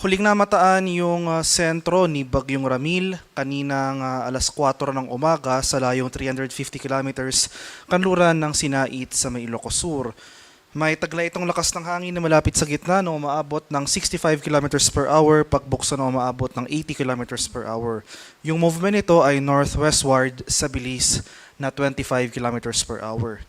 Huling namataan yung sentro ni Bagyong Ramil kaninang alas 4 ng umaga sa layong 350 kilometers kanluran ng Sinait sa may Ilocos Sur. May taglay itong lakas ng hangin na malapit sa gitna na umaabot ng 65 kilometers per hour, pagbuksan na umaabot ng 80 kilometers per hour. Yung movement nito ay northwestward sa bilis na 25 kilometers per hour.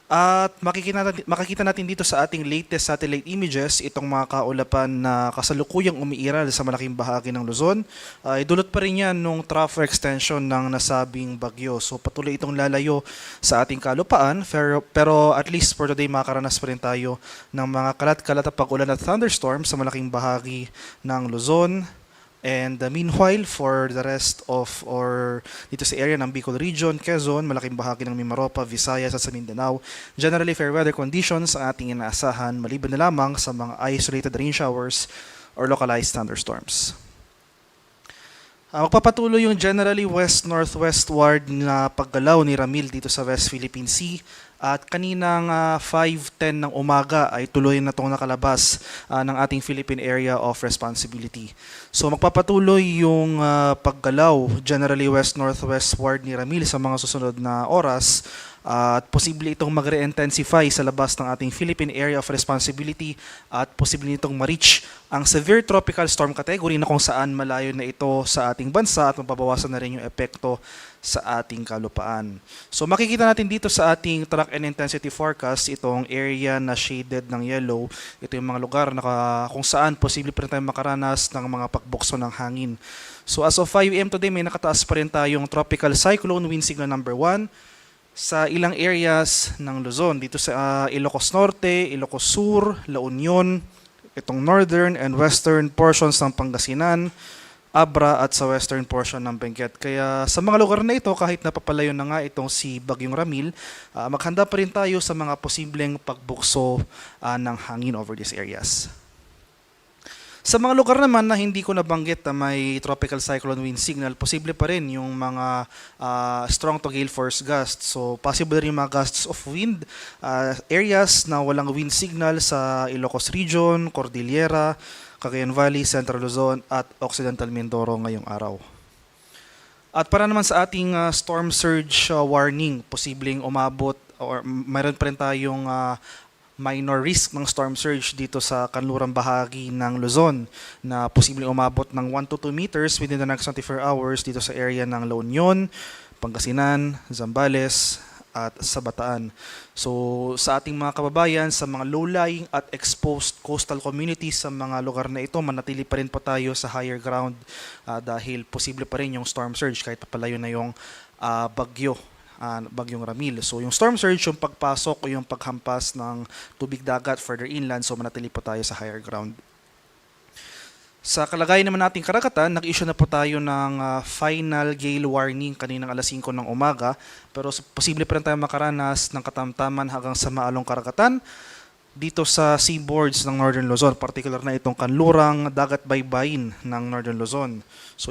At makikita natin dito sa ating latest satellite images itong mga kaulapan na kasalukuyang umiiral sa malaking bahagi ng Luzon. Idulot pa rin yan nung trough extension ng nasabing bagyo. So patuloy itong lalayo sa ating kalupaan, pero at least for today makakaranas pa rin tayo ng mga kalat-kalat na pag-ulan at thunderstorm sa malaking bahagi ng Luzon. And meanwhile, for the rest of or dito sa area ng Bicol Region, Quezon, malaking bahagi ng Mimaropa, Visayas at sa Mindanao, generally fair weather conditions ang ating inaasahan maliban na lamang sa mga isolated rain showers or localized thunderstorms. Magpapatuloy yung generally west-northwestward na paggalaw ni Ramil dito sa West Philippine Sea at kaninang 5:10 ng umaga ay tuloy na itong nakalabas ng ating Philippine Area of Responsibility. So magpapatuloy yung paggalaw generally west-northwestward ni Ramil sa mga susunod na oras at posible itong mag-re-intensify sa labas ng ating Philippine Area of Responsibility at posible itong ma-reach ang severe tropical storm category na kung saan malayo na ito sa ating bansa at mababawasan na rin yung epekto sa ating kalupaan. So makikita natin dito sa ating track and intensity forecast itong area na shaded ng yellow. Ito yung mga lugar na kung saan posible pa rin tayong makaranas ng mga pagbukso ng hangin. So as of 5 AM today may nakataas pa rin tayong tropical cyclone wind signal number 1 sa ilang areas ng Luzon. Dito sa Ilocos Norte, Ilocos Sur, La Union, itong northern and western portions ng Pangasinan, Abra at sa western portion ng Benguet. Kaya sa mga lugar na ito, kahit napapalayo na nga itong si Bagyong Ramil, maghanda pa rin tayo sa mga posibleng pagbukso ng hangin over these areas. Sa mga lugar naman na hindi ko nabanggit na may tropical cyclone wind signal, posible pa rin yung mga strong to gale force gusts. So possible rin yung mga gusts of wind areas na walang wind signal sa Ilocos Region, Cordillera, Cagayan Valley, Central Luzon at Occidental Mindoro ngayong araw. At para naman sa ating storm surge warning, posibleng umabot or mayroon pa rin tayong minor risk ng storm surge dito sa kanlurang bahagi ng Luzon na posibleng umabot ng 1 to 2 meters within the next 24 hours dito sa area ng La Union, Pangasinan, Zambales at sa Bataan. So sa ating mga kababayan sa mga low-lying at exposed coastal communities sa mga lugar na ito, manatili pa rin po tayo sa higher ground dahil posible pa rin yung storm surge kahit papalayo na yung Bagyong Ramil. So yung storm surge, yung pagpasok o yung paghampas ng tubig dagat further inland, so manatili po tayo sa higher ground. Sa kalagayan naman nating karagatan, nag-issue na po tayo ng final gale warning kaninang alas 5 ng umaga, pero posible pa rin tayo makaranas ng katamtaman hanggang sa maalong karagatan dito sa seaboards ng Northern Luzon, particular na itong kanlurang dagat baybayin ng Northern Luzon. So